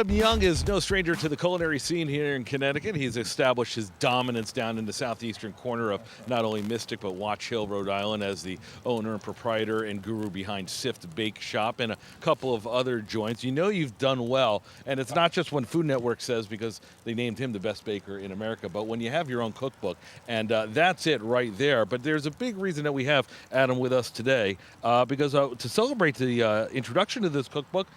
Adam Young is no stranger to the culinary scene here in Connecticut. He's established his dominance down in the southeastern corner of not only Mystic but Watch Hill, Rhode Island, as the owner and proprietor and guru behind Sift Bakeshop and a couple of other joints. You know you've done well, and it's not just when Food Network says because they named him the best baker in America, but when you have your own cookbook, and that's it right there. But there's a big reason that we have Adam with us today, because to celebrate the introduction to this cookbook,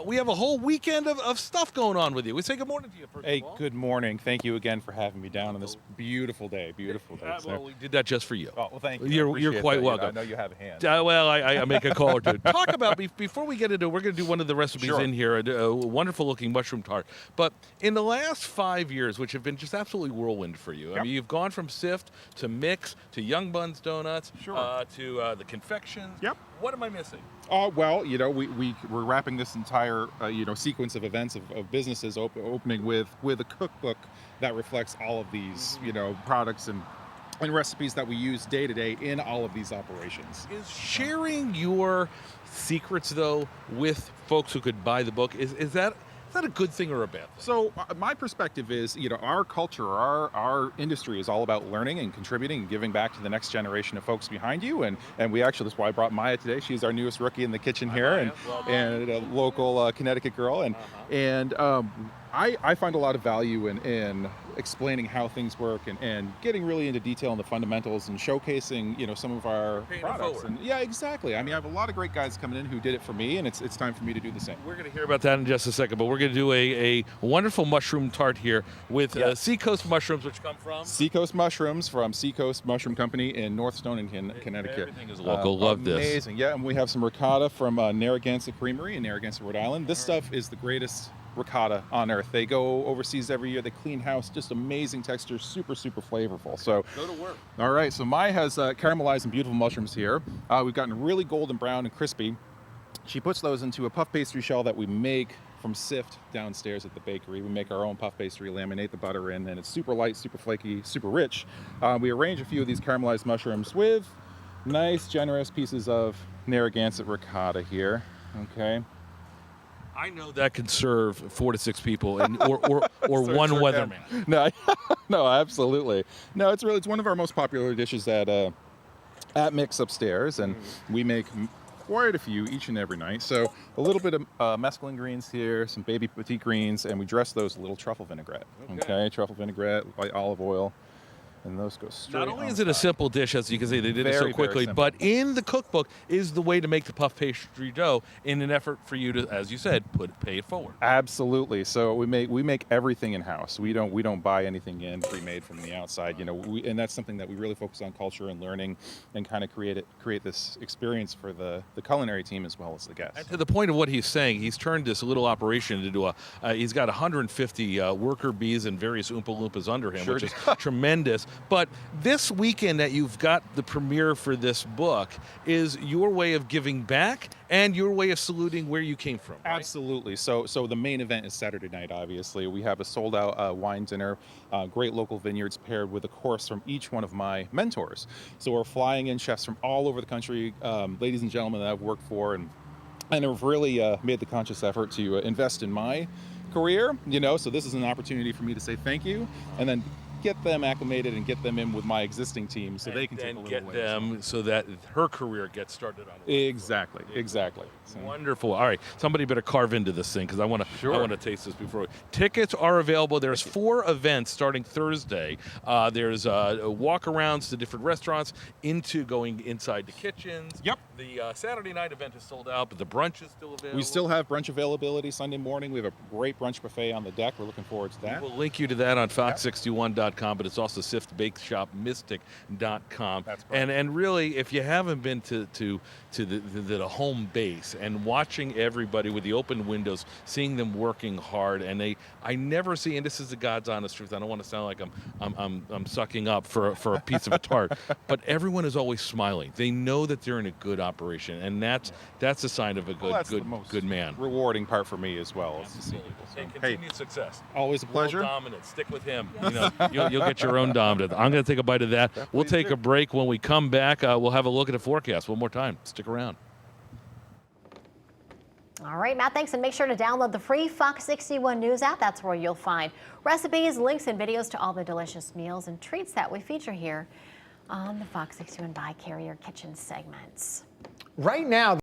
we have a whole weekend of stuff going on with you. We say good morning to you first Hey, of all. good morning. Thank you again for having me down on this beautiful day. Beautiful day. Well, we did that just for you. Oh, well, thank you. You're Appreciate quite that. welcome. I know you have a hand. Well, I make a call or two. Talk about, before we get into it, we're going to do one of the recipes Sure. in here, a wonderful looking mushroom tart. But in the last 5 years, which have been just absolutely whirlwind for you, I Yep. mean, you've gone from Sift to Mix to Young Buns Donuts Sure. to the confections. Yep. What am I missing? Well, we're wrapping this entire sequence of events of businesses opening with a cookbook that reflects all of these products and recipes that we use day to day in all of these operations. Is sharing your secrets, though, with folks who could buy the book, is that a good thing or a bad thing? So my perspective is, our culture, our industry is all about learning and contributing and giving back to the next generation of folks behind you. And we actually, that's why I brought Maya today. She's our newest rookie in the kitchen here, and a local Connecticut girl. And I find a lot of value in explaining how things work and getting really into detail in the fundamentals and showcasing, some of our Paying it products. forward. And yeah, exactly. I mean, I have a lot of great guys coming in who did it for me, and it's time for me to do the same. We're going to hear about that in just a second, but we're going to do a wonderful mushroom tart here with Seacoast mushrooms, which come from? Seacoast mushrooms from Seacoast Mushroom Company in North Stonington, Connecticut. Everything is local. Love this. Amazing. Yeah, and we have some ricotta from Narragansett Creamery in Narragansett, Rhode Island. This stuff is the greatest ricotta on earth. They go overseas every year. They clean house. Just amazing texture. Super, super flavorful. So Go to work. all right, so Mai has caramelized and beautiful mushrooms here. We've gotten really golden brown and crispy. She puts those into a puff pastry shell that we make from Sift downstairs at the bakery. We make our own puff pastry, laminate the butter in, and it's super light, super flaky, super rich. We arrange a few of these caramelized mushrooms with nice, generous pieces of Narragansett ricotta here. Okay. I know that can serve 4 to 6 people, or one sure weatherman. No, no, absolutely. No, it's one of our most popular dishes at Mix upstairs, and we make quite a few each and every night. So a little bit of mesclun greens here, some baby petite greens, and we dress those with a little truffle vinaigrette. Okay, truffle vinaigrette, light olive oil. And those go straight. Not only on is it a top. simple dish, as you can see, they did it so Very, very quickly, simple. but in the cookbook is the way to make the puff pastry dough in an effort for you to, as you said, pay it forward. Absolutely. So we make everything in house. We don't buy anything in pre-made from the outside. And that's something that we really focus on, culture and learning, and kind of create this experience for the culinary team as well as the guests. And to the point of what he's saying, he's turned this little operation into he's got 150 worker bees and various Oompa Loompas under him, Sure which is tremendous. But this weekend that you've got the premiere for this book is your way of giving back and your way of saluting where you came from. Right? Absolutely. So the main event is Saturday night, obviously. We have a sold-out wine dinner, great local vineyards paired with a course from each one of my mentors. So we're flying in chefs from all over the country, ladies and gentlemen that I've worked for, and have really made the conscious effort to invest in my career. So this is an opportunity for me to say thank you, and then get them acclimated and get them in with my existing team so they can take a little get away. them so that her career gets started on it. Exactly. So, Wonderful. All right, somebody better carve into this thing because I want to taste this before. Tickets are available. There's 4 events starting Thursday. There's walk-arounds to different restaurants, going inside the kitchens. Yep. The Saturday night event is sold out, but the brunch is still available. we still have brunch availability Sunday morning. We have a great brunch buffet on the deck. We're looking forward to that. We'll link you to that on fox61.com, but it's also siftbakeshopmystic.com. That's correct. And really, if you haven't been to the home base and watching everybody with the open windows, seeing them working hard, and I never see, and this is the God's honest truth. I don't want to sound like I'm sucking up for a piece of a tart, but everyone is always smiling. They know that they're in a good operation, and that's a sign of a good man. Rewarding part for me as well. Is to see people. So, And continued success. always a pleasure. World dominant. Stick with him. You'll get your own dominant. I'm going to take a bite of that. We'll please take do. a break. When we come back, we'll have a look at the forecast one more time. Stick around. All right, Matt, thanks. And make sure to download the free Fox 61 News app. That's where you'll find recipes, links, and videos to all the delicious meals and treats that we feature here on the Fox 61 by Carrier Kitchen segments. Right now,